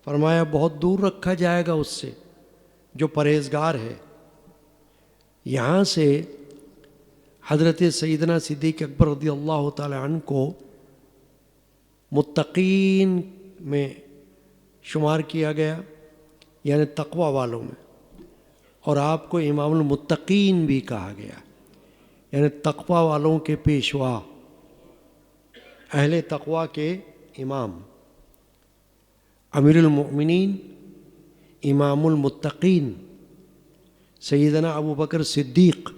فرمایا بہت دور رکھا جائے گا اس سے جو پرہیزگار ہے۔ یہاں سے حضرت سیدنا صدیق اکبر رضی اللہ تعالی عنہ کو متقین میں شمار کیا گیا، یعنی تقوی والوں میں، اور آپ کو امام المتقین بھی کہا گیا، یعنی تقوی والوں کے پیشوا، اہل تقوی کے امام، امیر المؤمنین، امام المتقین سیدنا ابو بکر صدیق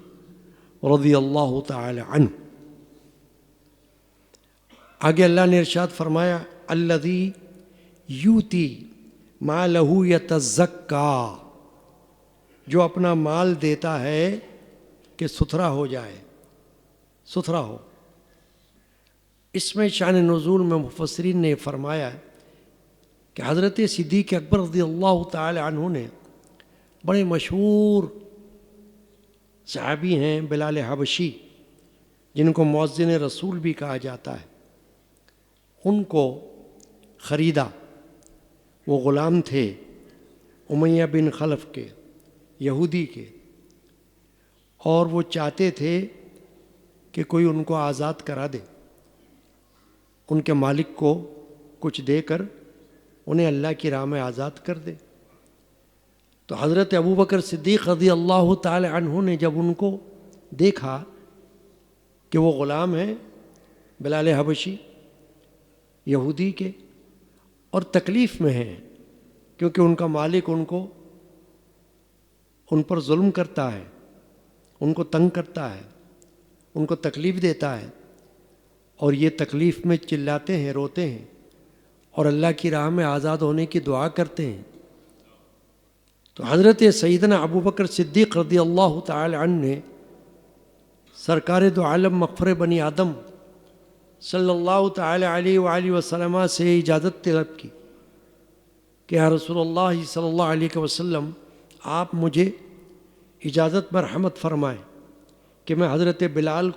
رضی اللہ تعالی عنہ۔ آگے اللہ نے ارشاد فرمایا الذی یوتی مالہ یتزکا، جو اپنا مال دیتا ہے کہ ستھرا ہو جائے، ستھرا ہو۔ اس میں شان نزول میں مفسرین نے فرمایا کہ حضرت صدیق اکبر رضی اللہ تعالی عنہ نے بڑے مشہور صحابی ہیں بلال حبشی، جن کو مؤذن رسول بھی کہا جاتا ہے، ان کو خریدا۔ وہ غلام تھے امیہ بن خلف کے، یہودی کے، اور وہ چاہتے تھے کہ کوئی ان کو آزاد کرا دے، ان کے مالک کو کچھ دے کر انہیں اللہ کی راہ میں آزاد کر دے۔ تو حضرت ابو بکر صدیق رضی اللہ تعالی عنہ نے جب ان کو دیکھا کہ وہ غلام ہیں بلال حبشی یہودی کے اور تکلیف میں ہیں، کیونکہ ان کا مالک ان پر ظلم کرتا ہے، ان کو تنگ کرتا ہے، ان کو تکلیف دیتا ہے، اور یہ تکلیف میں چلاتے ہیں، روتے ہیں، اور اللہ کی راہ میں آزاد ہونے کی دعا کرتے ہیں۔ تو حضرت سیدنا ابو بکر صدیق رضی اللہ تعالی عنہ نے سرکار دو عالم مغفر بنی آدم صلی اللہ تعالی علیہ وآلہ وسلم سے اجازت طلب کی کہ یا رسول اللہ صلی اللہ علیہ وسلم، آپ مجھے اجازت مرحمت فرمائیں کہ میں حضرت بلال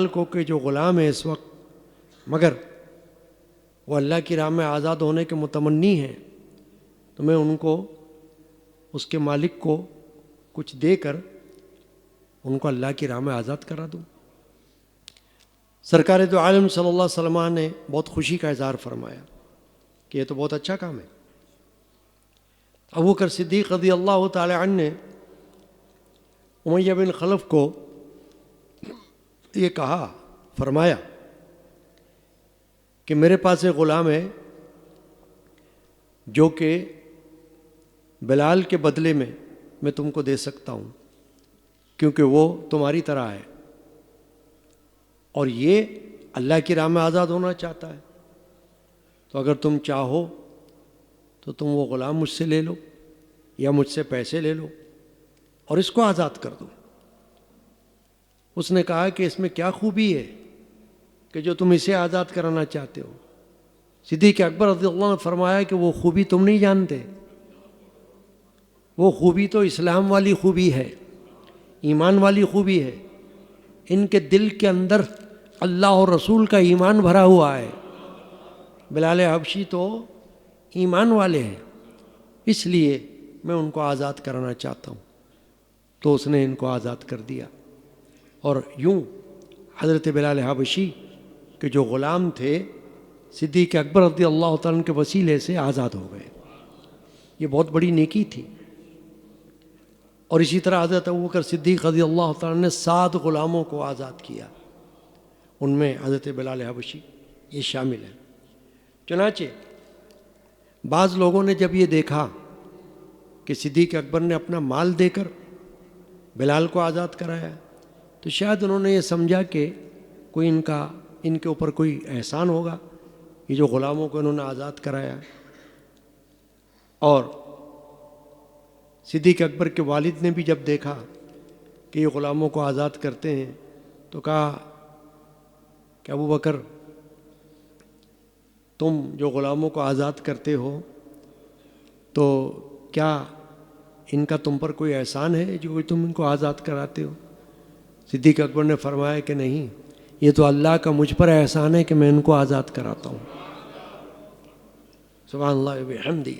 کو کہ جو غلام ہے اس وقت، مگر وہ اللہ کی راہ میں آزاد ہونے کے متمنی ہیں، تو میں ان کو، اس کے مالک کو کچھ دے کر ان کو اللہ کی راہ میں آزاد کرا دوں۔ سرکار دو عالم صلی اللہ علیہ وسلم نے بہت خوشی کا اظہار فرمایا کہ یہ تو بہت اچھا کام ہے۔ ابو بکر صدیق رضی اللہ تعالی عنہ نے امیہ بن خلف کو یہ کہا، فرمایا کہ میرے پاس ایک غلام ہے جو کہ بلال کے بدلے میں تم کو دے سکتا ہوں، کیونکہ وہ تمہاری طرح ہے اور یہ اللہ کی راہ میں آزاد ہونا چاہتا ہے، تو اگر تم چاہو تو تم وہ غلام مجھ سے لے لو یا مجھ سے پیسے لے لو اور اس کو آزاد کر دو۔ اس نے کہا کہ اس میں کیا خوبی ہے کہ جو تم اسے آزاد کرانا چاہتے ہو؟ صدیق اکبر رضی اللہ عنہ نے فرمایا کہ وہ خوبی تم نہیں جانتے، وہ خوبی تو اسلام والی خوبی ہے، ایمان والی خوبی ہے۔ ان کے دل کے اندر اللہ اور رسول کا ایمان بھرا ہوا ہے۔ بلال حبشی تو ایمان والے ہیں، اس لیے میں ان کو آزاد کرانا چاہتا ہوں۔ تو اس نے ان کو آزاد کر دیا، اور یوں حضرت بلال حبشی کے جو غلام تھے صدیق اکبر رضی اللہ تعالیٰ کے وسیلے سے آزاد ہو گئے۔ یہ بہت بڑی نیکی تھی۔ اور اسی طرح حضرت ابوبکر صدیق رضی اللہ تعالیٰ نے 7 غلاموں کو آزاد کیا، ان میں حضرت بلال حبشی یہ شامل ہے۔ چنانچہ بعض لوگوں نے جب یہ دیکھا کہ صدیق اکبر نے اپنا مال دے کر بلال کو آزاد کرایا، تو شاید انہوں نے یہ سمجھا کہ کوئی ان کے اوپر کوئی احسان ہوگا، یہ جو غلاموں کو انہوں نے آزاد کرایا۔ اور صدیق اکبر کے والد نے بھی جب دیکھا کہ یہ غلاموں کو آزاد کرتے ہیں تو کہا کہ ابو بکر، تم جو غلاموں کو آزاد کرتے ہو تو کیا ان کا تم پر کوئی احسان ہے جو تم ان کو آزاد کراتے ہو؟ صدیق اکبر نے فرمایا کہ نہیں، یہ تو اللہ کا مجھ پر احسان ہے کہ میں ان کو آزاد کراتا ہوں۔ سبحان اللہ بحمدہ۔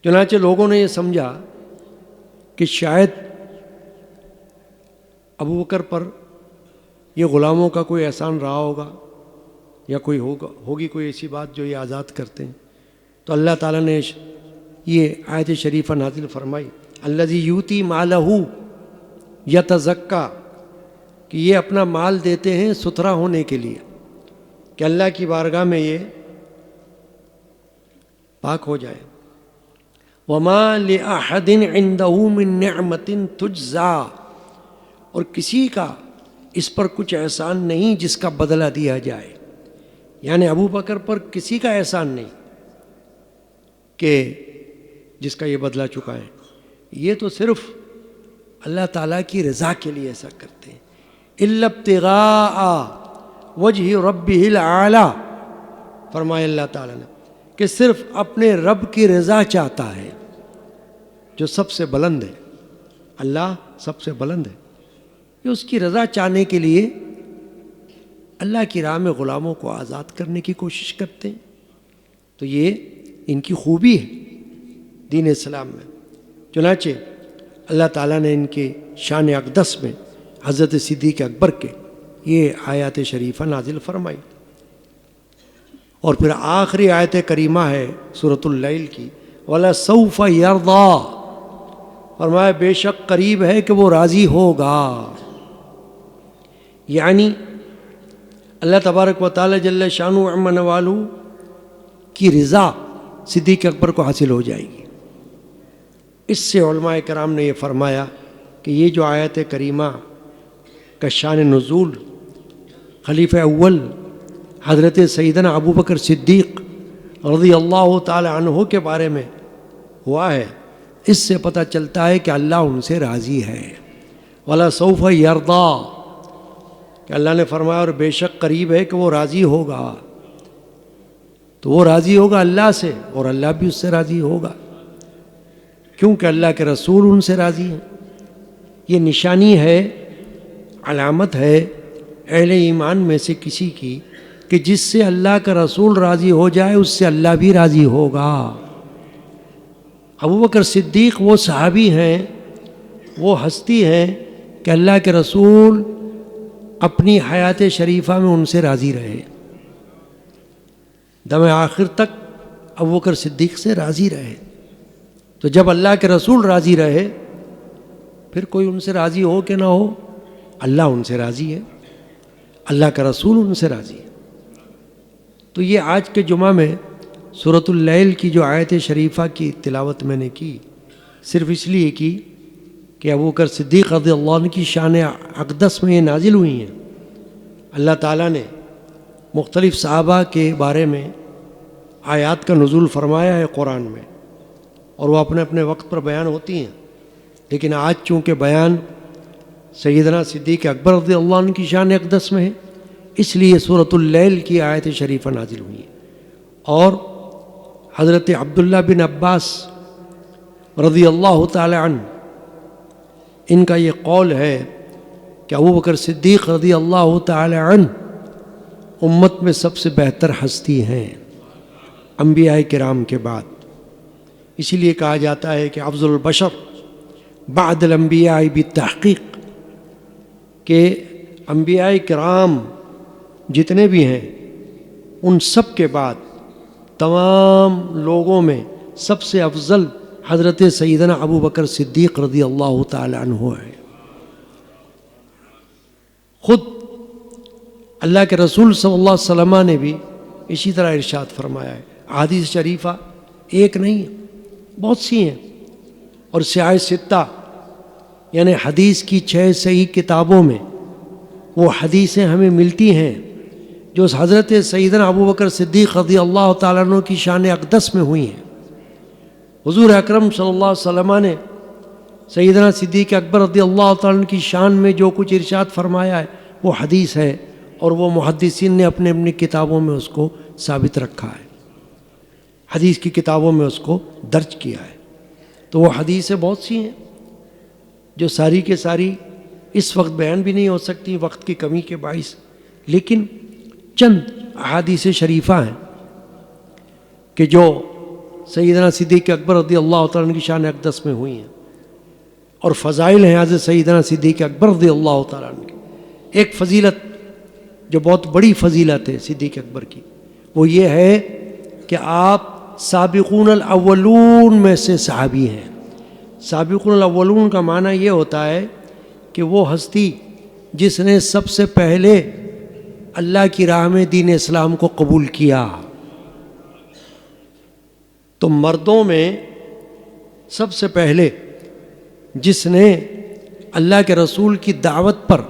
چنانچہ لوگوں نے یہ سمجھا کہ شاید ابو بکر پر یہ غلاموں کا کوئی احسان رہا ہوگا یا کوئی ہوگی کوئی ایسی بات جو یہ آزاد کرتے ہیں، تو اللہ تعالیٰ نے یہ آیت شریفہ نازل فرمائی، الذی یؤتی مالہ یتزکیٰ، کہ یہ اپنا مال دیتے ہیں ستھرا ہونے کے لیے، کہ اللہ کی بارگاہ میں یہ پاک ہو جائے۔ وما لأحد عنده من نعمت تجزا، اور کسی کا اس پر کچھ احسان نہیں جس کا بدلہ دیا جائے، یعنی ابو بکر پر کسی کا احسان نہیں کہ جس کا یہ بدلہ چکائیں، یہ تو صرف اللہ تعالیٰ کی رضا کے لیے ایسا کرتے ہیں۔ الا ابتغاء وجہ ربہ الاعلیٰ، فرمایا اللہ تعالیٰ نے کہ صرف اپنے رب کی رضا چاہتا ہے جو سب سے بلند ہے، اللہ سب سے بلند ہے، یہ اس کی رضا چاہنے کے لیے اللہ کی راہ میں غلاموں کو آزاد کرنے کی کوشش کرتے ہیں۔ تو یہ ان کی خوبی ہے دین اسلام میں۔ چنانچہ اللہ تعالیٰ نے ان کے شان اقدس میں حضرت صدیق اکبر کے یہ آیات شریفہ نازل فرمائی، اور پھر آخری آیت کریمہ ہے سورۃ اللیل کی، وَلَسَوْفَ يَرْضَىٰ، فرمایا بے شک قریب ہے کہ وہ راضی ہوگا، یعنی اللہ تبارک و تعالی جل شانہ عم نوالہ کی رضا صدیق اکبر کو حاصل ہو جائے گی۔ اس سے علماء کرام نے یہ فرمایا کہ یہ جو آیت کریمہ کا شان نزول خلیفہ اول حضرت سیدنا ابو بکر صدیق رضی اللہ تعالی عنہ کے بارے میں ہوا ہے، اس سے پتہ چلتا ہے کہ اللہ ان سے راضی ہے۔ وَلَسَوْفَ يَرْضَىٰ، کہ اللہ نے فرمایا اور بے شک قریب ہے کہ وہ راضی ہوگا، تو وہ راضی ہوگا اللہ سے اور اللہ بھی اس سے راضی ہوگا، کیونکہ اللہ کے رسول ان سے راضی ہیں۔ یہ نشانی ہے، علامت ہے اہل ایمان میں سے کسی کی کہ جس سے اللہ کا رسول راضی ہو جائے اس سے اللہ بھی راضی ہوگا۔ ابو بکر صدیق وہ صحابی ہیں، وہ ہستی ہیں کہ اللہ کے رسول اپنی حیات شریفہ میں ان سے راضی رہے، دم آخر تک ابو بکر صدیق سے راضی رہے۔ تو جب اللہ کے رسول راضی رہے پھر کوئی ان سے راضی ہو کہ نہ ہو، اللہ ان سے راضی ہے، اللہ کا رسول ان سے راضی ہے۔ تو یہ آج کے جمعہ میں سورۃ اللیل کی جو آیت شریفہ کی تلاوت میں نے کی، صرف اس لیے کی کہ ابو بکر صدیق رضی اللہ عنہ کی شان اقدس میں یہ نازل ہوئی ہیں۔ اللہ تعالیٰ نے مختلف صحابہ کے بارے میں آیات کا نزول فرمایا ہے قرآن میں، اور وہ اپنے اپنے وقت پر بیان ہوتی ہیں، لیکن آج چونکہ بیان سیدنا صدیق اکبر رضی اللہ عنہ کی شان اقدس میں ہے، اس لیے سورۃ اللیل کی آیت شریفہ نازل ہوئی ہے۔ اور حضرت عبداللہ بن عباس رضی اللہ تعالی عنہ، ان کا یہ قول ہے کہ ابو بکر صدیق رضی اللہ تعالی عنہ امت میں سب سے بہتر ہستی ہیں انبیاء کرام کے بعد، اسی لیے کہا جاتا ہے کہ افضل البشر بعد الانبیاء بالتحقیق، کہ انبیاء کرام جتنے بھی ہیں ان سب کے بعد تمام لوگوں میں سب سے افضل حضرت سیدنا ابو بکر صدیق رضی اللہ تعالی عنہ ہے۔ خود اللہ کے رسول صلی اللہ علیہ وسلم نے بھی اسی طرح ارشاد فرمایا ہے۔ احادیث شریفہ ایک نہیں ہے، بہت سی ہیں، اور سیاہ ستہ یعنی حدیث کی 6 صحیح کتابوں میں وہ حدیثیں ہمیں ملتی ہیں جو حضرت سیدنا ابو بکر صدیق رضی اللہ تعالیٰ عنہ کی شان اقدس میں ہوئی ہیں۔ حضور اکرم صلی اللہ علیہ وسلم نے سیدنا صدیق اکبر رضی اللہ تعالیٰ عنہ کی شان میں جو کچھ ارشاد فرمایا ہے وہ حدیث ہے، اور وہ محدثین نے اپنے اپنی کتابوں میں اس کو ثابت رکھا ہے، حدیث کی کتابوں میں اس کو درج کیا ہے۔ تو وہ حدیثیں بہت سی ہیں جو ساری کے ساری اس وقت بیان بھی نہیں ہو سکتی وقت کی کمی کے باعث، لیکن چند احادیث شریفہ ہیں کہ جو سیدنا صدیق اکبر رضی اللہ تعالیٰ عنہ کی شان اقدس میں ہوئی ہیں، اور فضائل ہیں حضرت سیدنا صدیق اکبر رضی اللہ تعالیٰ عنہ کی۔ ایک فضیلت جو بہت بڑی فضیلت ہے صدیق اکبر کی، وہ یہ ہے کہ آپ سابقون الاولون میں سے صحابی ہیں۔ سابقون الاولون کا معنی یہ ہوتا ہے کہ وہ ہستی جس نے سب سے پہلے اللہ کی راہ میں دین اسلام کو قبول کیا۔ تو مردوں میں سب سے پہلے جس نے اللہ کے رسول کی دعوت پر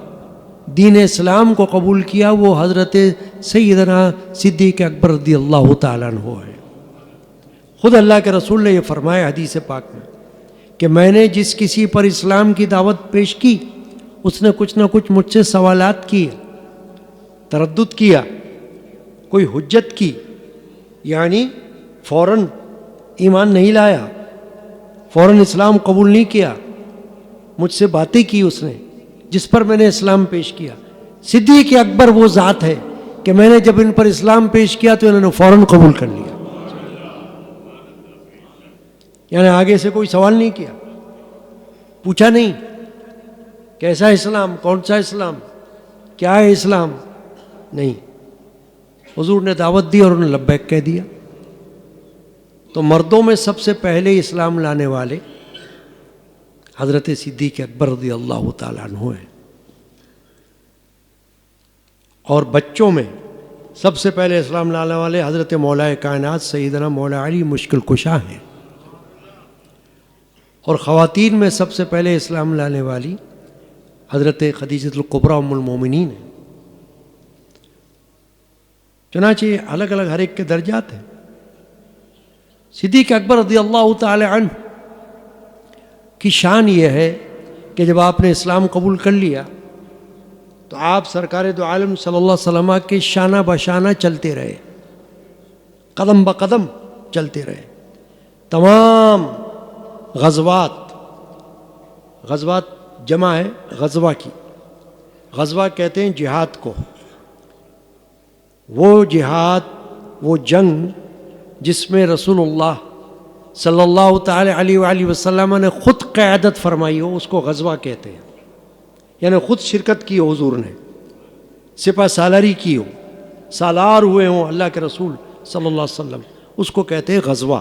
دین اسلام کو قبول کیا وہ حضرت سیدنا صدیق اکبر رضی اللہ تعالیٰ عنہ ہے۔ خود اللہ کے رسول نے یہ فرمایا حدیث پاک میں کہ میں نے جس کسی پر اسلام کی دعوت پیش کی اس نے کچھ نہ کچھ مجھ سے سوالات کیے، تردد کیا، کوئی حجت کی، یعنی فوراً ایمان نہیں لایا، فوراً اسلام قبول نہیں کیا، مجھ سے باتیں کی اس نے جس پر میں نے اسلام پیش کیا۔ صدیق اکبر وہ ذات ہے کہ میں نے جب ان پر اسلام پیش کیا تو انہوں نے فوراً قبول کر لیا، یعنی آگے سے کوئی سوال نہیں کیا، پوچھا نہیں کیسا اسلام، کون سا اسلام، کیا ہے اسلام، نہیں، حضور نے دعوت دی اور انہوں نے لبیک کہہ دیا۔ تو مردوں میں سب سے پہلے اسلام لانے والے حضرت صدیق اکبر رضی اللہ تعالیٰ عنہ ہیں، اور بچوں میں سب سے پہلے اسلام لانے والے حضرت مولا کائنات سیدنا مولا علی مشکل کشا ہیں، اور خواتین میں سب سے پہلے اسلام لانے والی حضرت خدیجہ الکبریٰ ام المومنین ہیں۔ چنانچہ الگ الگ ہر ایک کے درجات ہیں۔ صدیق اکبر رضی اللہ تعالی عنہ کی شان یہ ہے کہ جب آپ نے اسلام قبول کر لیا تو آپ سرکار دو عالم صلی اللہ علیہ وسلم کے شانہ بشانہ چلتے رہے، قدم بقدم چلتے رہے۔ تمام غزوات جمع ہے غزوہ کی، غزوہ کہتے ہیں جہاد کو، وہ جہاد، وہ جنگ جس میں رسول اللہ صلی اللہ تعالی علیہ وآلہ وسلم نے خود قیادت فرمائی ہو اس کو غزوہ کہتے ہیں، یعنی خود شرکت کی ہو، حضور نے سپہ سالاری کی ہو، سالار ہوئے ہوں اللہ کے رسول صلی اللہ علیہ وسلم، اس کو کہتے ہیں غزوہ،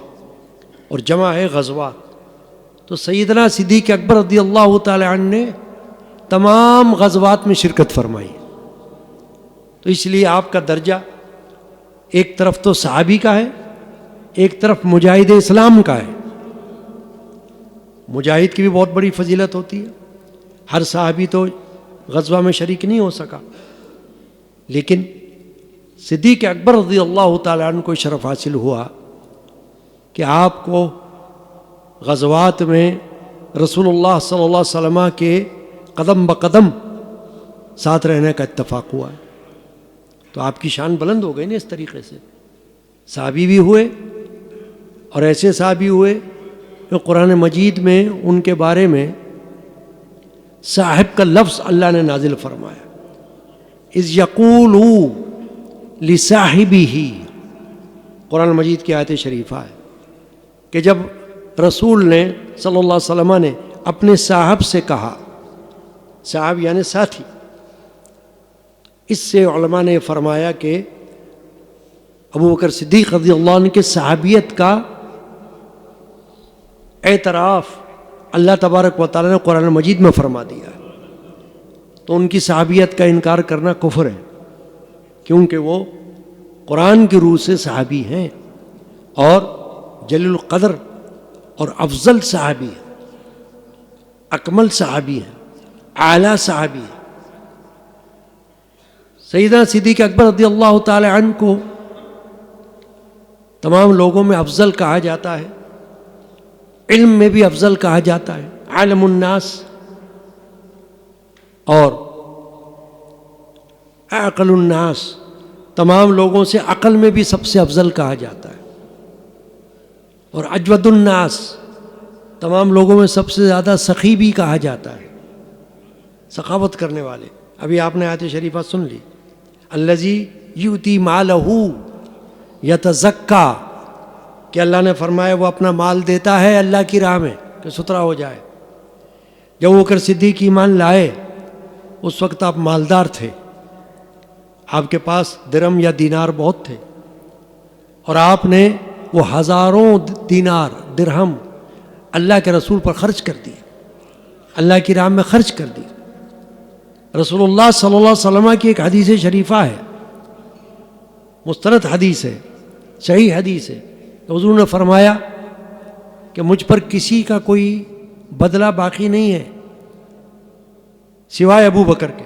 اور جمع ہے غزوات۔ تو سیدنا صدیق اکبر رضی اللہ تعالی عنہ نے تمام غزوات میں شرکت فرمائی، تو اس لیے آپ کا درجہ ایک طرف تو صحابی کا ہے، ایک طرف مجاہد اسلام کا ہے۔ مجاہد کی بھی بہت بڑی فضیلت ہوتی ہے، ہر صحابی تو غزوہ میں شریک نہیں ہو سکا، لیکن صدیق اکبر رضی اللہ تعالیٰ عنہ کو شرف حاصل ہوا کہ آپ کو غزوات میں رسول اللہ صلی اللہ علیہ وسلم کے قدم بقدم ساتھ رہنے کا اتفاق ہوا ہے، تو آپ کی شان بلند ہو گئی نا اس طریقے سے۔ صحابی بھی ہوئے، اور ایسے صحابی ہوئے کہ قرآن مجید میں ان کے بارے میں صاحب کا لفظ اللہ نے نازل فرمایا، اذ یقول لصاحبہ، قرآن مجید کی آیت شریفہ ہے کہ جب رسول نے صلی اللہ علیہ وسلم نے اپنے صاحب سے کہا، صاحب یعنی ساتھی، اس سے علماء نے فرمایا کہ ابو بکر صدیق رضی اللہ عنہ کے صحابیت کا اعتراف اللہ تبارک و تعالیٰ نے قرآن مجید میں فرما دیا، تو ان کی صحابیت کا انکار کرنا کفر ہے، کیونکہ وہ قرآن کی روح سے صحابی ہیں اور جلیل القدر اور افضل صحابی ہیں، اکمل صحابی ہیں، اعلیٰ صحابی ہیں۔ سیدنا صدیق اکبر رضی اللہ تعالی عنہ کو تمام لوگوں میں افضل کہا جاتا ہے، علم میں بھی افضل کہا جاتا ہے، عالم الناس، اور عقل الناس، تمام لوگوں سے عقل میں بھی سب سے افضل کہا جاتا ہے، اور اجود الناس، تمام لوگوں میں سب سے زیادہ سخی بھی کہا جاتا ہے، سخاوت کرنے والے۔ ابھی آپ نے آیت شریفہ سن لی، الذی یؤتی مالہ یتزکا کہ اللہ نے فرمایا وہ اپنا مال دیتا ہے اللہ کی راہ میں کہ ستھرا ہو جائے. جب ابو بکر صدیق ایمان لائے اس وقت آپ مالدار تھے، آپ کے پاس درم یا دینار بہت تھے، اور آپ نے وہ ہزاروں دینار درہم اللہ کے رسول پر خرچ کر دیے، اللہ کی راہ میں خرچ کر دیے. رسول اللہ صلی اللہ علیہ وسلم کی ایک حدیث شریفہ ہے، مستند حدیث ہے، صحیح حدیث ہے، کہ حضور نے فرمایا کہ مجھ پر کسی کا کوئی بدلہ باقی نہیں ہے سوائے ابو بکر کے.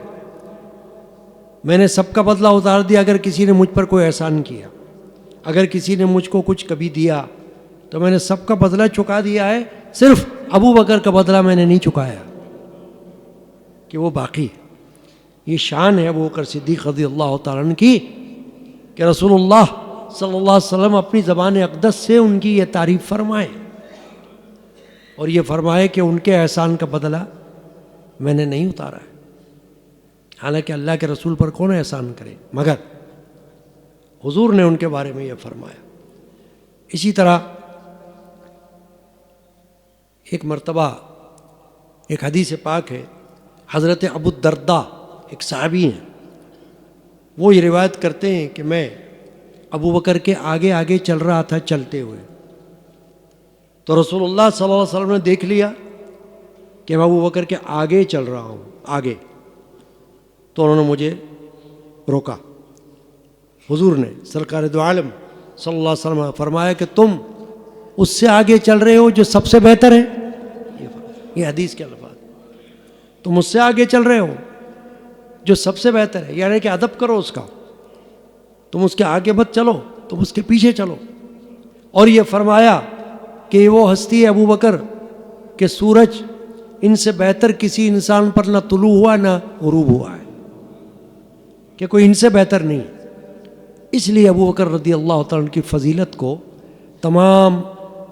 میں نے سب کا بدلہ اتار دیا اگر کسی نے مجھ پر کوئی احسان کیا، اگر کسی نے مجھ کو کچھ کبھی دیا تو میں نے سب کا بدلہ چکا دیا ہے، صرف ابو بکر کا بدلہ میں نے نہیں چکایا کہ وہ باقی ہے. یہ شان ہے ابو بکر صدیق رضی اللہ تعالیٰ عنہ کی کہ رسول اللہ صلی اللہ علیہ وسلم اپنی زبان اقدس سے ان کی یہ تعریف فرمائے اور یہ فرمائے کہ ان کے احسان کا بدلہ میں نے نہیں اتارا ہے. حالانکہ اللہ کے رسول پر کون احسان کرے مگر حضور نے ان کے بارے میں یہ فرمایا. اسی طرح ایک مرتبہ ایک حدیث پاک ہے، حضرت ابو الدرداء ایک صحابی ہیں، وہ یہ روایت کرتے ہیں کہ میں ابو بکر کے آگے آگے چل رہا تھا چلتے ہوئے، تو رسول اللہ صلی اللہ علیہ وسلم نے دیکھ لیا کہ میں ابو بکر کے آگے چل رہا ہوں آگے، تو انہوں نے مجھے روکا. حضور نے سرکار دو عالم صلی اللہ علیہ وسلم نے فرمایا کہ تم اس سے آگے چل رہے ہو جو سب سے بہتر ہے. یہ حدیث کے الفاظ، تم اس سے آگے چل رہے ہو جو سب سے بہتر ہے، یعنی کہ ادب کرو اس کا، تم اس کے آگے مت چلو، تم اس کے پیچھے چلو. اور یہ فرمایا کہ وہ ہستی ہے ابو بکر کہ سورج ان سے بہتر کسی انسان پر نہ طلوع ہوا نہ غروب ہوا ہے، کہ کوئی ان سے بہتر نہیں. اس لیے ابو بکر رضی اللہ تعالیٰ عنہ کی فضیلت کو تمام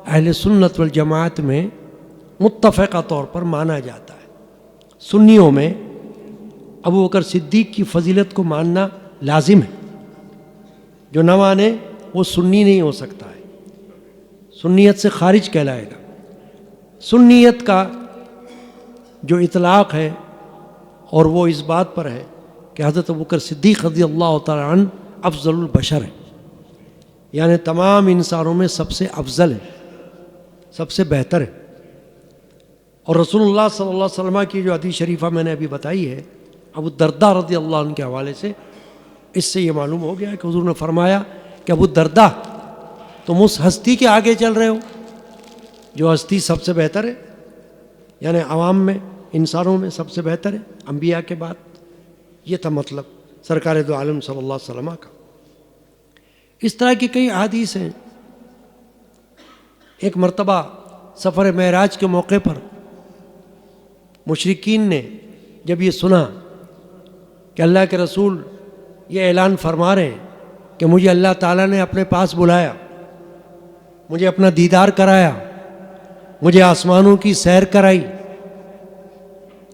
اہل سنت والجماعت میں متفقہ طور پر مانا جاتا ہے. سنیوں میں ابو بکر صدیق کی فضیلت کو ماننا لازم ہے، جو نہ مانے وہ سنی نہیں ہو سکتا ہے، سنیت سے خارج کہلائے گا. سنیت کا جو اطلاق ہے اور وہ اس بات پر ہے کہ حضرت ابو بکر صدیق رضی اللہ تعالیٰ عنہ افضل البشر ہے، یعنی تمام انسانوں میں سب سے افضل ہے، سب سے بہتر ہے. اور رسول اللہ صلی اللہ علیہ وسلم کی جو حدیث شریفہ میں نے ابھی بتائی ہے ابو الدرداء رضی اللہ عنہ کے حوالے سے، اس سے یہ معلوم ہو گیا کہ حضور نے فرمایا کہ ابو الدرداء تم اس ہستی کے آگے چل رہے ہو جو ہستی سب سے بہتر ہے، یعنی عوام میں انسانوں میں سب سے بہتر ہے انبیاء کے بعد. یہ تھا مطلب سرکار دو عالم صلی اللہ علیہ وسلم کا. اس طرح کی کئی احادیث ہیں. ایک مرتبہ سفر معراج کے موقع پر مشرکین نے جب یہ سنا کہ اللہ کے رسول یہ اعلان فرما رہے ہیں کہ مجھے اللہ تعالیٰ نے اپنے پاس بلایا، مجھے اپنا دیدار کرایا، مجھے آسمانوں کی سیر کرائی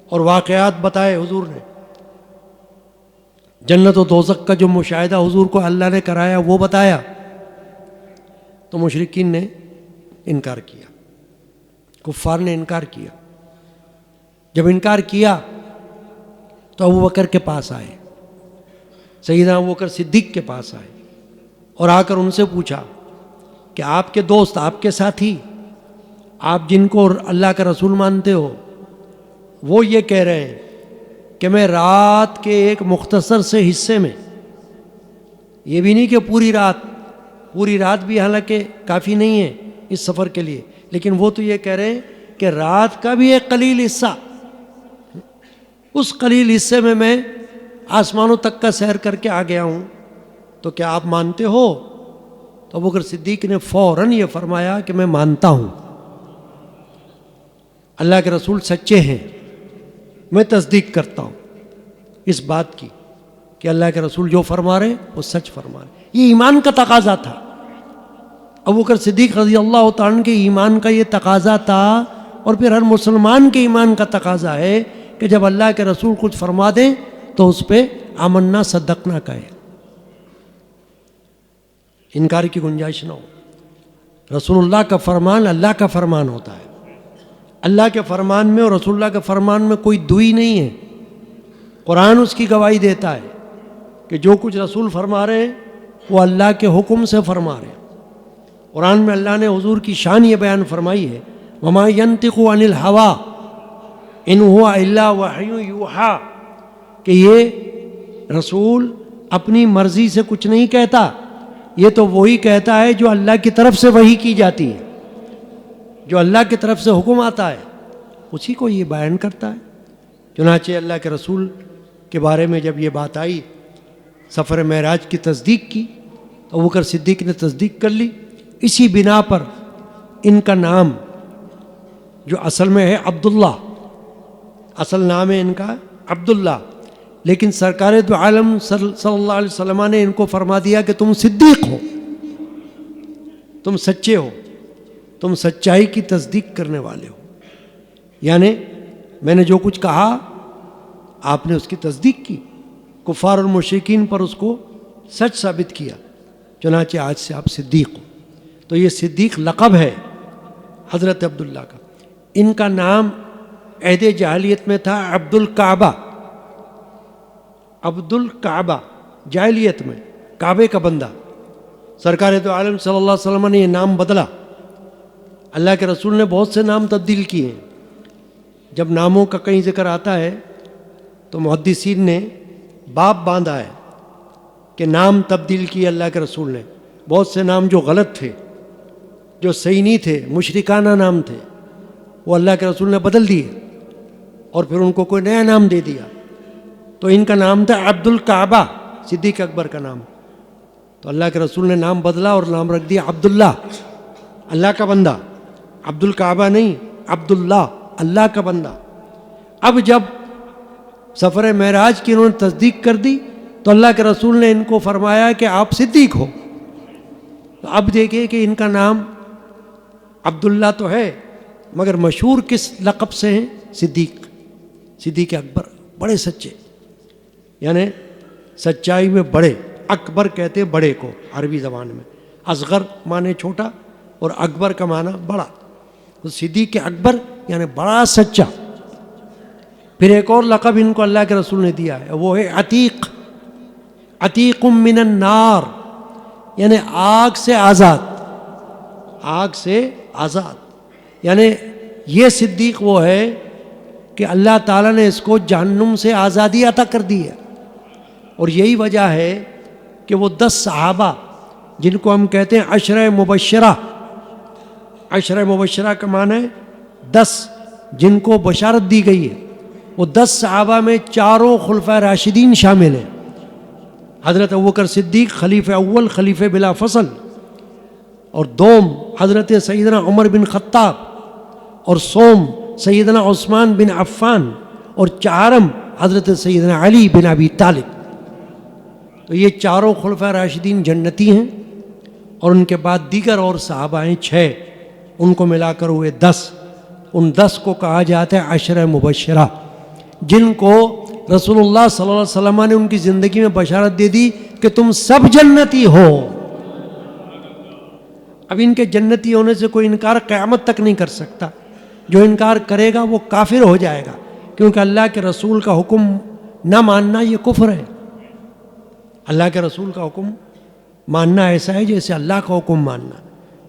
اور واقعات بتائے حضور نے، جنت و دوزخ کا جو مشاہدہ حضور کو اللہ نے کرایا وہ بتایا، تو مشرکین نے انکار کیا، کفار نے انکار کیا. جب انکار کیا تو ابو بکر کے پاس آئے، سیدنا ابو بکر صدیق کے پاس آئے اور آ کر ان سے پوچھا کہ آپ کے دوست، آپ کے ساتھی، آپ جن کو اللہ کا رسول مانتے ہو، وہ یہ کہہ رہے ہیں کہ میں رات کے ایک مختصر سے حصے میں، یہ بھی نہیں کہ پوری رات بھی حالانکہ کافی نہیں ہے اس سفر کے لیے، لیکن وہ تو یہ کہہ رہے ہیں کہ رات کا بھی ایک قلیل حصہ، اس قلیل حصے میں آسمانوں تک کا سیر کر کے آ گیا ہوں، تو کیا آپ مانتے ہو؟ تو ابو بکر صدیق نے فوراً یہ فرمایا کہ میں مانتا ہوں، اللہ کے رسول سچے ہیں، میں تصدیق کرتا ہوں اس بات کی کہ اللہ کے رسول جو فرما رہے وہ سچ فرما رہے. یہ ایمان کا تقاضا تھا. ابو بکر صدیق رضی اللہ تعالیٰ عنہ کے ایمان کا یہ تقاضا تھا، اور پھر ہر مسلمان کے ایمان کا تقاضا ہے کہ جب اللہ کے رسول کچھ فرما دیں تو اس پہ آمنا صدقنا کہے، انکار کی گنجائش نہ ہو. رسول اللہ کا فرمان اللہ کا فرمان ہوتا ہے. اللہ کے فرمان میں اور رسول اللہ کے فرمان میں کوئی دوئی نہیں ہے. قرآن اس کی گواہی دیتا ہے کہ جو کچھ رسول فرما رہے ہیں وہ اللہ کے حکم سے فرما رہے ہیں. قرآن میں اللہ نے حضور کی شان یہ بیان فرمائی ہے وما ينطق عن الهوى ان هو الا وحی یوحیٰ کہ یہ رسول اپنی مرضی سے کچھ نہیں کہتا، یہ تو وہی کہتا ہے جو اللہ کی طرف سے وحی کی جاتی ہے، جو اللہ کی طرف سے حکم آتا ہے اسی کو یہ بیان کرتا ہے. چنانچہ اللہ کے رسول کے بارے میں جب یہ بات آئی، سفر معراج کی تصدیق کی، تو ابوبکر صدیق نے تصدیق کر لی. اسی بنا پر ان کا نام جو اصل میں ہے عبداللہ، اصل نام ہے ان کا عبداللہ، لیکن سرکار دو عالم صلی اللہ علیہ وسلم نے ان کو فرما دیا کہ تم صدیق ہو، تم سچے ہو، تم سچائی کی تصدیق کرنے والے ہو. یعنی میں نے جو کچھ کہا آپ نے اس کی تصدیق کی، کفار اور مشرکین پر اس کو سچ ثابت کیا، چنانچہ آج سے آپ صدیق ہو. تو یہ صدیق لقب ہے حضرت عبداللہ کا. ان کا نام عہد جاہلیت میں تھا عبد الکعبہ. عبد الکعبہ جاہلیت میں کعبے کا بندہ. سرکار دو عالم صلی اللہ علیہ وسلم نے یہ نام بدلا. اللہ کے رسول نے بہت سے نام تبدیل کیے ہیں. جب ناموں کا کہیں ذکر آتا ہے تو محدثین نے باب باندھا ہے کہ نام تبدیل کیے اللہ کے رسول نے. بہت سے نام جو غلط تھے، جو صحیح نہیں تھے، مشرکانہ نام تھے، وہ اللہ کے رسول نے بدل دیے اور پھر ان کو کوئی نیا نام دے دیا. تو ان کا نام تھا عبد الکعبہ، صدیق اکبر کا نام. تو اللہ کے رسول نے نام بدلا اور نام رکھ دیا عبداللہ، اللہ کا بندہ. عبد الکعبہ نہیں، عبداللہ، اللہ کا بندہ. اب جب سفر معراج کی انہوں نے تصدیق کر دی تو اللہ کے رسول نے ان کو فرمایا کہ آپ صدیق ہو. تو اب دیکھیں کہ ان کا نام عبداللہ تو ہے مگر مشہور کس لقب سے ہیں؟ صدیق، صدیق اکبر، بڑے سچے، یعنی سچائی میں بڑے. اکبر کہتے بڑے کو عربی زبان میں، اصغر معنی چھوٹا اور اکبر کا معنی بڑا. تو صدیق اکبر یعنی بڑا سچا. پھر ایک اور لقب ان کو اللہ کے رسول نے دیا ہے، وہ ہے عتیق. عتیق من النار یعنی آگ سے آزاد، آگ سے آزاد. یعنی یہ صدیق وہ ہے کہ اللہ تعالیٰ نے اس کو جہنم سے آزادی عطا کر دی ہے. اور یہی وجہ ہے کہ وہ 10 صحابہ جن کو ہم کہتے ہیں عشرہ مبشرہ، عشرہ مبشرہ کا معنی ہے 10 جن کو بشارت دی گئی ہے، وہ 10 صحابہ میں چاروں خلفۂ راشدین شامل ہیں. حضرت ابوبکر صدیق خلیفہ اول، خلیفہ بلا فصل، اور دوم حضرت سیدنا عمر بن خطاب، اور سوم سیدنا عثمان بن عفان، اور چہارم حضرت سیدنا علی بن ابی طالب. تو یہ چاروں خلفۂ راشدین جنتی ہیں، اور ان کے بعد دیگر اور صحابہ ہیں 6، ان کو ملا کر ہوئے 10. ان 10 کو کہا جاتا ہے عشرہ مبشرہ، جن کو رسول اللہ صلی اللہ علیہ وسلم نے ان کی زندگی میں بشارت دے دی کہ تم سب جنتی ہو. اب ان کے جنتی ہونے سے کوئی انکار قیامت تک نہیں کر سکتا. جو انکار کرے گا وہ کافر ہو جائے گا، کیونکہ اللہ کے رسول کا حکم نہ ماننا یہ کفر ہے. اللہ کے رسول کا حکم ماننا ایسا ہے جیسے اللہ کا حکم ماننا.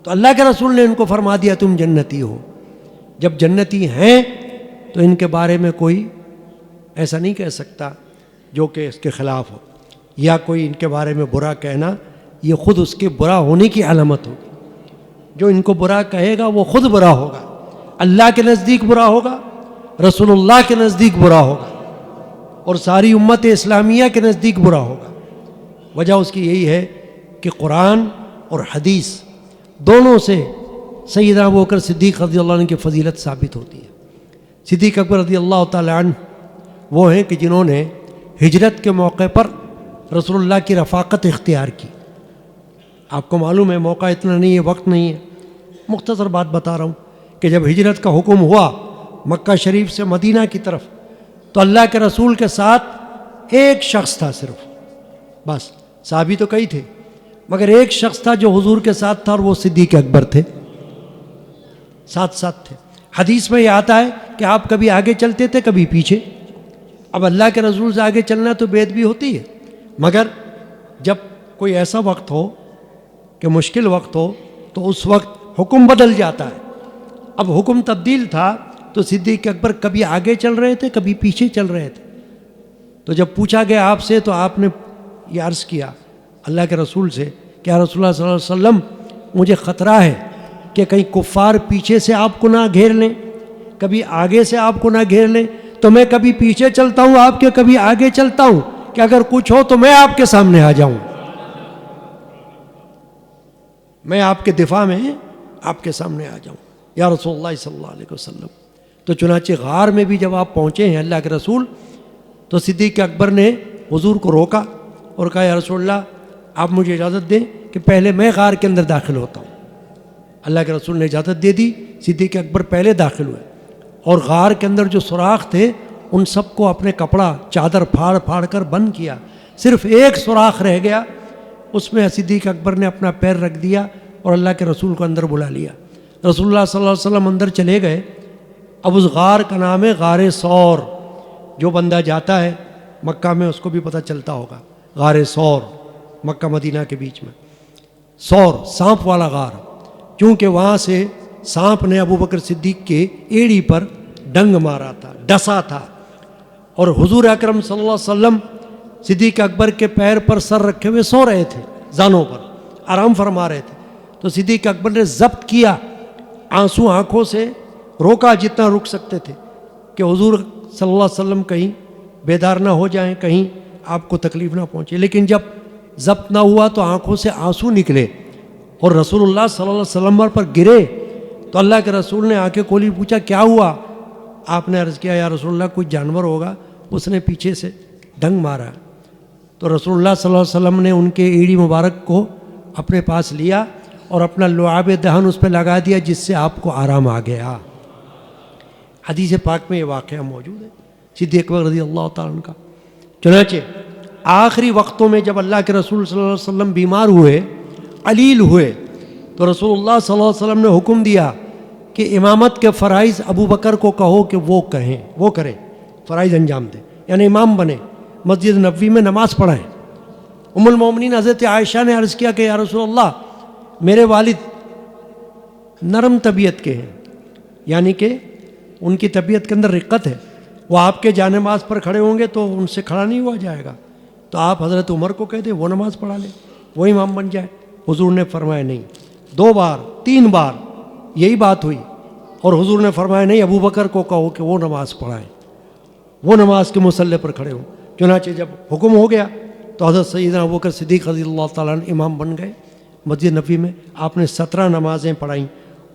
تو اللہ کے رسول نے ان کو فرما دیا تم جنتی ہو. جب جنتی ہیں تو ان کے بارے میں کوئی ایسا نہیں کہہ سکتا جو کہ اس کے خلاف ہو، یا کوئی ان کے بارے میں برا کہنا یہ خود اس کے برا ہونے کی علامت ہوگی. جو ان کو برا کہے گا وہ خود برا ہوگا، اللہ کے نزدیک برا ہوگا، رسول اللہ کے نزدیک برا ہوگا، اور ساری امت اسلامیہ کے نزدیک برا ہوگا. وجہ اس کی یہی ہے کہ قرآن اور حدیث دونوں سے سیدنا ابوبکر صدیق رضی اللہ عنہ کی فضیلت ثابت ہوتی ہے. صدیق اکبر رضی اللہ تعالی عنہ وہ ہیں کہ جنہوں نے ہجرت کے موقع پر رسول اللہ کی رفاقت اختیار کی. آپ کو معلوم ہے موقع اتنا نہیں ہے، وقت نہیں ہے، مختصر بات بتا رہا ہوں کہ جب ہجرت کا حکم ہوا مکہ شریف سے مدینہ کی طرف، تو اللہ کے رسول کے ساتھ ایک شخص تھا صرف، بس. صحابی تو کئی تھے مگر ایک شخص تھا جو حضور کے ساتھ تھا اور وہ صدیق اکبر تھے، ساتھ ساتھ تھے۔ حدیث میں یہ آتا ہے کہ آپ کبھی آگے چلتے تھے کبھی پیچھے۔ اب اللہ کے رسول سے آگے چلنا تو بے ادبی ہوتی ہے، مگر جب کوئی ایسا وقت ہو کہ مشکل وقت ہو تو اس وقت حکم بدل جاتا ہے۔ اب حکم تبدیل تھا تو صدیق اکبر کبھی آگے چل رہے تھے کبھی پیچھے چل رہے تھے۔ تو جب پوچھا گیا آپ سے تو آپ نے یہ عرض کیا اللہ کے رسول سے کہ یا رسول اللہ صلی اللہ علیہ وسلم مجھے خطرہ ہے کہ کہیں کفار پیچھے سے آپ کو نہ گھیر لیں، کبھی آگے سے آپ کو نہ گھیر لیں، تو میں کبھی پیچھے چلتا ہوں آپ کے کبھی آگے چلتا ہوں کہ اگر کچھ ہو تو میں آپ کے سامنے آ جاؤں، میں آپ کے دفاع میں آپ کے سامنے آ جاؤں یا رسول اللہ صلی اللہ علیہ وسلم۔ تو چنانچہ غار میں بھی جب آپ پہنچے ہیں اللہ کے رسول تو صدیق اکبر نے حضور کو روکا اور کہا یا رسول اللہ آپ مجھے اجازت دیں کہ پہلے میں غار کے اندر داخل ہوتا ہوں۔ اللہ کے رسول نے اجازت دے دی، صدیق اکبر پہلے داخل ہوئے اور غار کے اندر جو سوراخ تھے ان سب کو اپنے کپڑا چادر پھاڑ پھاڑ کر بند کیا، صرف ایک سوراخ رہ گیا، اس میں صدیق اکبر نے اپنا پیر رکھ دیا اور اللہ کے رسول کو اندر بلا لیا۔ رسول اللہ صلی اللہ علیہ وسلم اندر چلے گئے۔ اب اس غار کا نام ہے غار ثور، جو بندہ جاتا ہے مکہ میں اس کو بھی پتہ چلتا ہوگا، غار ثور مکہ مدینہ کے بیچ میں، ثور سانپ والا غار، کیونکہ وہاں سے سانپ نے ابو بکر صدیق کے ایڑی پر ڈنگ مارا تھا، ڈسا تھا، اور حضور اکرم صلی اللہ علیہ وسلم صدیق اکبر کے پیر پر سر رکھے ہوئے سو رہے تھے، زانوں پر آرام فرما رہے تھے۔ تو صدیق اکبر نے ضبط کیا، آنسو آنکھوں سے روکا جتنا رک سکتے تھے کہ حضور صلی اللہ علیہ وسلم کہیں بیدار نہ ہو جائیں، کہیں آپ کو تکلیف نہ پہنچے، لیکن جب ضبط نہ ہوا تو آنکھوں سے آنسو نکلے اور رسول اللہ صلی اللہ علیہ وسلم پر گرے تو اللہ کے رسول نے آنکھیں کھولی، پوچھا کیا ہوا؟ آپ نے عرض کیا یا رسول اللہ کوئی جانور ہوگا اس نے پیچھے سے ڈنگ مارا۔ تو رسول اللہ صلی اللہ علیہ وسلم نے ان کے ایڑی مبارک کو اپنے پاس لیا اور اپنا لعاب دہن اس پہ لگا دیا، جس سے آپ کو آرام آ گیا۔ حدیث پاک میں یہ واقعہ موجود ہے صدیق اکبر رضی اللہ تعالیٰ عنہ کا۔ چنانچہ آخری وقتوں میں جب اللہ کے رسول صلی اللہ علیہ وسلم بیمار ہوئے، علیل ہوئے، تو رسول اللہ صلی اللہ علیہ وسلم نے حکم دیا کہ امامت کے فرائض ابو بکر کو کہو کہ وہ کریں، فرائض انجام دیں، یعنی امام بنے، مسجد نبوی میں نماز پڑھائیں۔ ام المومنین حضرت عائشہ نے عرض کیا کہ یا رسول اللہ میرے والد نرم طبیعت کے ہیں، یعنی کہ ان کی طبیعت کے اندر رقت ہے، وہ آپ کے جانماز پر کھڑے ہوں گے تو ان سے کھڑا نہیں ہوا جائے گا، تو آپ حضرت عمر کو کہہ دیں وہ نماز پڑھا لے، وہ امام بن جائے۔ حضور نے فرمایا نہیں، 2 بار 3 بار یہی بات ہوئی اور حضور نے فرمایا نہیں، ابو بکر کو کہو کہ وہ نماز پڑھائیں، وہ نماز کے مصلی پر کھڑے ہوں۔ چنانچہ جب حکم ہو گیا تو حضرت سیدنا ابو بکر صدیق رضی اللہ تعالیٰ عنہ امام بن گئے مسجد نبوی میں۔ آپ نے 17 نمازیں پڑھائیں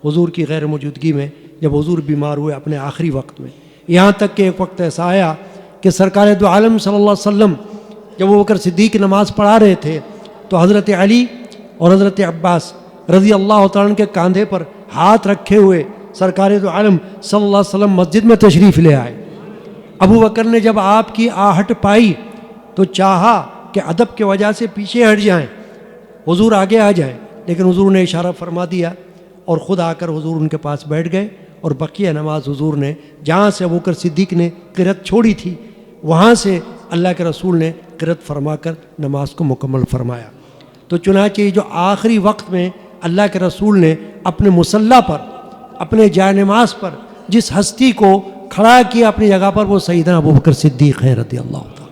حضور کی غیر موجودگی میں، جب حضور بیمار ہوئے اپنے آخری وقت میں، یہاں تک کہ ایک وقت ایسا آیا کہ سرکار دو عالم صلی اللہ علیہ وسلم جب ابو بکر صدیق نماز پڑھا رہے تھے تو حضرت علی اور حضرت عباس رضی اللہ تعالیٰ عنہ کے کاندھے پر ہاتھ رکھے ہوئے سرکار دو عالم صلی اللہ علیہ وسلم مسجد میں تشریف لے آئے۔ ابو بکر نے جب آپ کی آہٹ پائی تو چاہا کہ ادب کی وجہ سے پیچھے ہٹ جائیں، حضور آگے آ جائیں، لیکن حضور نے اشارہ فرما دیا اور خود آ کر حضور ان کے پاس بیٹھ گئے، اور بقیہ نماز حضور نے جہاں سے ابو بکر صدیق نے قرأت چھوڑی تھی وہاں سے اللہ کے رسول نے قرأت فرما کر نماز کو مکمل فرمایا۔ تو چنانچہ جو آخری وقت میں اللہ کے رسول نے اپنے مصلی پر، اپنے جائے نماز پر جس ہستی کو کھڑا کیا اپنی جگہ پر، وہ سیدنا ابو بکر صدیق ہے رضی اللہ تعالیٰ۔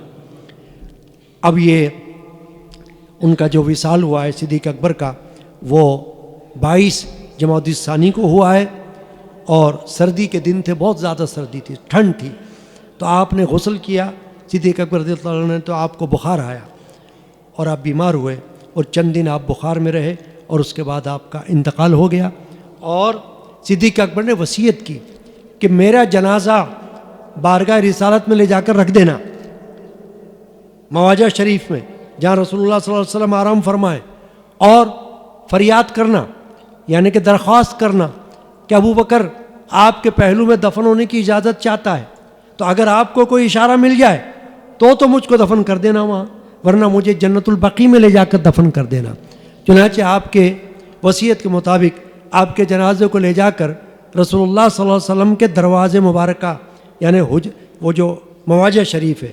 اب یہ ان کا جو وصال ہوا ہے صدیق اکبر کا، وہ 22 جمادی الثانی کو ہوا ہے، اور سردی کے دن تھے، بہت زیادہ سردی تھی، ٹھنڈ تھی، تو آپ نے غسل کیا صدیق اکبر رضی اللہ عنہ نے، تو آپ کو بخار آیا اور آپ بیمار ہوئے اور چند دن آپ بخار میں رہے اور اس کے بعد آپ کا انتقال ہو گیا۔ اور صدیق اکبر نے وصیت کی کہ میرا جنازہ بارگاہ رسالت میں لے جا کر رکھ دینا، مواجہ شریف میں جہاں رسول اللہ صلی اللہ علیہ وسلم آرام فرمائے، اور فریاد کرنا یعنی کہ درخواست کرنا کہ ابو بکر آپ کے پہلو میں دفن ہونے کی اجازت چاہتا ہے، تو اگر آپ کو کوئی اشارہ مل جائے تو مجھ کو دفن کر دینا وہاں، ورنہ مجھے جنت البقیع میں لے جا کر دفن کر دینا۔ چنانچہ آپ کے وصیت کے مطابق آپ کے جنازے کو لے جا کر رسول اللہ صلی اللہ علیہ وسلم کے دروازے مبارکہ یعنی وہ جو مواجہ شریف ہے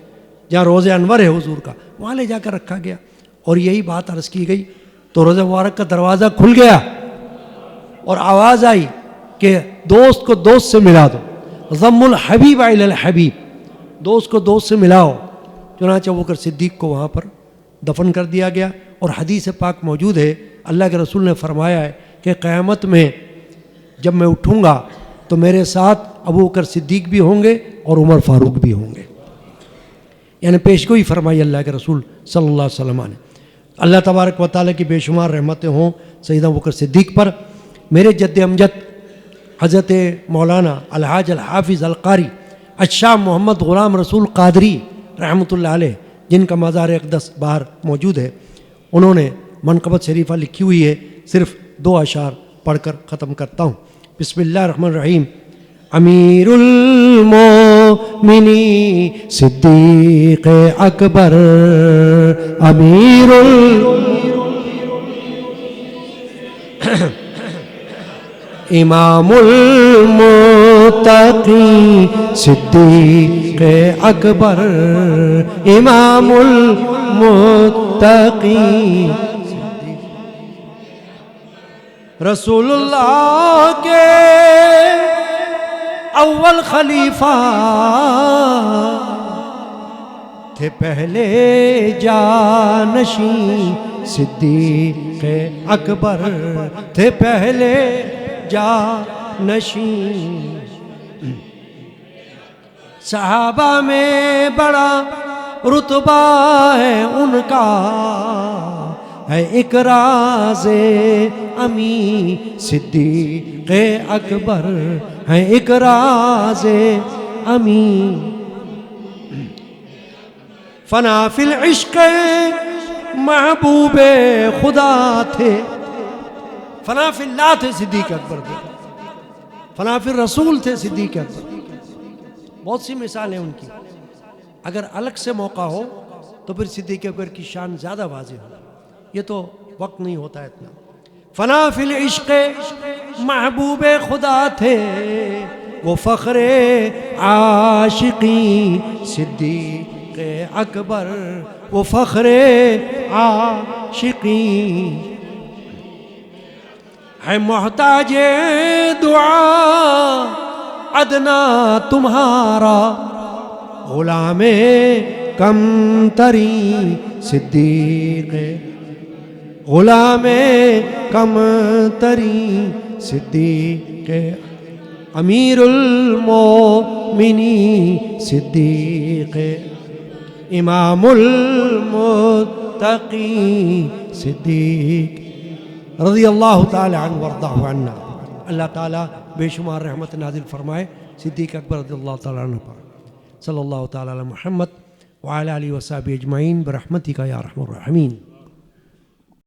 جہاں روضہ انور ہے حضور کا، وہاں لے جا کر رکھا گیا، اور یہی بات عرض کی گئی تو روضہ مبارک کا دروازہ کھل گیا اور آواز آئی کہ دوست کو دوست سے ملا دو، ضم الحبیب الی الحبیب، دوست کو دوست سے ملاؤ۔ چنانچہ ابوبکر صدیق کو وہاں پر دفن کر دیا گیا، اور حدیث پاک موجود ہے، اللہ کے رسول نے فرمایا ہے کہ قیامت میں جب میں اٹھوں گا تو میرے ساتھ ابوبکر صدیق بھی ہوں گے اور عمر فاروق بھی ہوں گے، یعنی پیشگوئی فرمائی اللہ کے رسول صلی اللہ علیہ وسلم نے۔ اللہ تبارک و تعالیٰ کی بے شمار رحمتیں ہوں سیدنا ابوبکر صدیق پر۔ میرے جد امجد حضرت مولانا الحاج الحافظ القاری الشاہ محمد غلام رسول قادری رحمۃ اللہ علیہ، جن کا مزار اقدس باہر موجود ہے، انہوں نے منقبت شریفہ لکھی ہوئی ہے، صرف 2 اشعار پڑھ کر ختم کرتا ہوں۔ بسم اللہ الرحمن الرحیم۔ امیر المومنین صدیق اکبر، امیر امام المتقین صدیق اکبر، امام المتقین، رسول اللہ کے اول خلیفہ تھے، پہلے جانشین صدیق اکبر تھے، پہلے جانشین۔ صحابہ میں بڑا رتبہ ہے ان کا، ہے ایک راز امین صدیق اکبر، ہے ایک راز امین۔ فنا فی العشق محبوب خدا تھے، فنا فی اللہ تھے صدیق اکبر تھے، فنا فی الرسول تھے صدیق اکبر۔ بہت سی مثالیں ان کی، اگر الگ سے موقع ہو تو پھر صدیق اکبر کی شان زیادہ واضح ہو، یہ تو وقت نہیں ہوتا اتنا۔ فنا فی العشق محبوب خدا تھے، وہ فخر عاشقین صدیق اکبر، وہ فخر عاشقین۔ ہے محتاج دعا ادنا تمہارا، غلام کم ترین صدیق، غلام کم ترین صدیق، امیر المومنین صدیق، امام المتقین صدیق، رضی اللہ تعالی عنہ وارضہ عنا۔ اللہ تعالیٰ بے شمار رحمت نازل فرمائے صدیق اکبر رضی اللہ تعالی عنہ پر۔ صلی اللہ تعالی علی محمد وعلی آلہ وصحبہ اجمعین برحمتک یا ارحم الراحمین۔